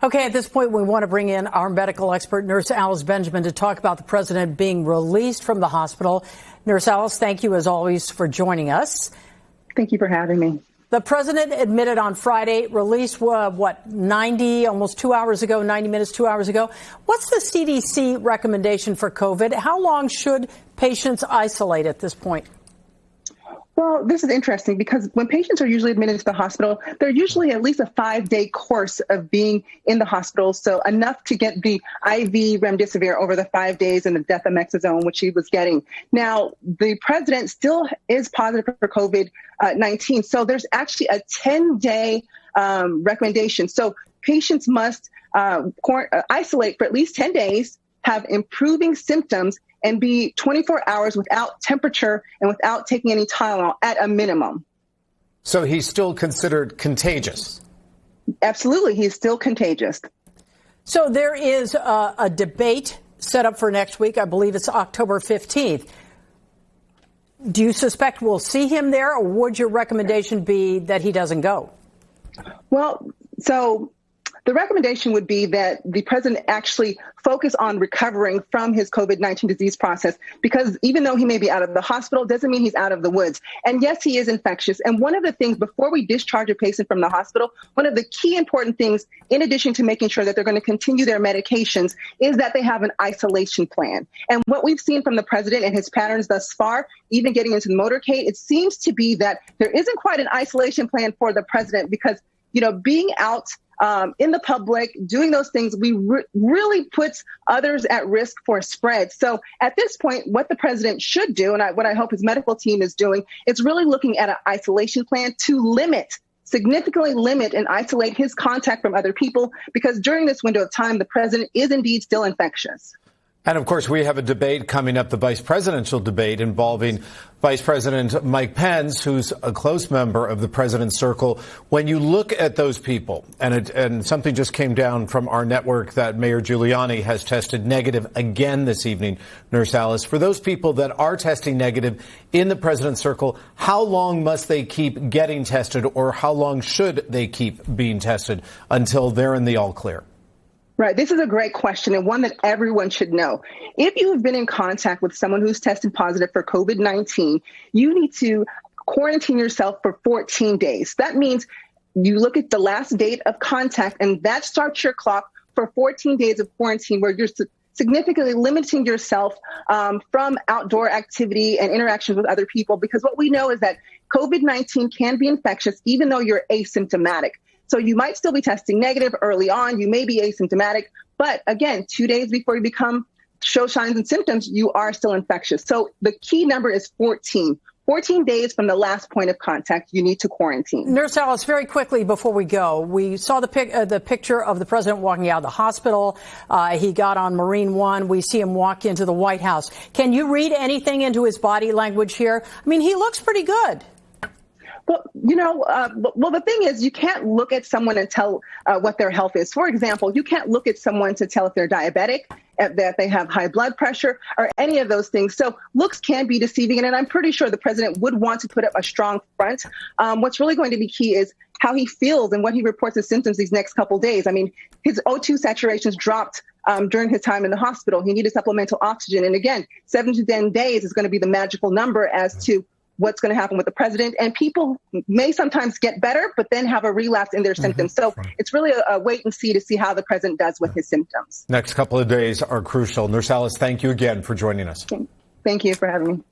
Okay, at this point, we want to bring in our medical expert, Nurse Alice Benjamin, to talk about the president being released from the hospital. Nurse Alice, thank you, as always, for joining us. Thank you for having me. The president admitted on Friday, released, almost 2 hours ago, 90 minutes, 2 hours ago. What's the CDC recommendation for COVID? How long should patients isolate at this point? Well, this is interesting because when patients are usually admitted to the hospital, they're usually at least a 5-day course of being in the hospital. So enough to get the IV remdesivir over the 5 days and the dexamethasone, which he was getting. Now, the president still is positive for COVID-19. So there's actually a 10-day recommendation. So patients must isolate for at least 10 days, have improving symptoms, and be 24 hours without temperature and without taking any Tylenol at a minimum. So he's still considered contagious? Absolutely. He's still contagious. So there is a debate set up for next week. I believe it's October 15th. Do you suspect we'll see him there, or would your recommendation be that he doesn't go? Well, so the recommendation would be that the president actually focus on recovering from his COVID-19 disease process, because even though he may be out of the hospital, doesn't mean he's out of the woods. And yes, he is infectious. And one of the things before we discharge a patient from the hospital, one of the key important things, in addition to making sure that they're going to continue their medications, is that they have an isolation plan. And what we've seen from the president and his patterns thus far, even getting into the motorcade, it seems to be that there isn't quite an isolation plan for the president because, being out in the public, doing those things, really puts others at risk for spread. So at this point, what the president should do, and what I hope his medical team is doing, is really looking at an isolation plan to significantly limit and isolate his contact from other people, because during this window of time, the president is indeed still infectious. And of course, we have a debate coming up, the vice presidential debate involving Vice President Mike Pence, who's a close member of the president's circle. When you look at those people, and something just came down from our network that Mayor Giuliani has tested negative again this evening, Nurse Alice, for those people that are testing negative in the president's circle, how long must they keep getting tested, or how long should they keep being tested until they're in the all clear? Right. This is a great question, and one that everyone should know. If you have been in contact with someone who's tested positive for COVID-19, you need to quarantine yourself for 14 days. That means you look at the last date of contact, and that starts your clock for 14 days of quarantine, where you're significantly limiting yourself from outdoor activity and interactions with other people. Because what we know is that COVID-19 can be infectious even though you're asymptomatic. So you might still be testing negative early on. You may be asymptomatic. But again, 2 days before you show signs and symptoms, you are still infectious. So the key number is 14. 14 days from the last point of contact, you need to quarantine. Nurse Alice, very quickly before we go, we saw the picture of the president walking out of the hospital. He got on Marine One. We see him walk into the White House. Can you read anything into his body language here? I mean, he looks pretty good. Well, the thing is, you can't look at someone and tell what their health is. For example, you can't look at someone to tell if they're diabetic, that they have high blood pressure, or any of those things. So looks can be deceiving, and I'm pretty sure the president would want to put up a strong front. What's really going to be key is how he feels and what he reports as symptoms these next couple days. I mean, his O2 saturations dropped during his time in the hospital. He needed supplemental oxygen. And again, 7 to 10 days is going to be the magical number as to what's going to happen with the president. And people may sometimes get better, but then have a relapse in their symptoms. So it's really a wait and see to see how the president does with his symptoms. Next couple of days are crucial. Nurse Alice, thank you again for joining us. Thank you for having me.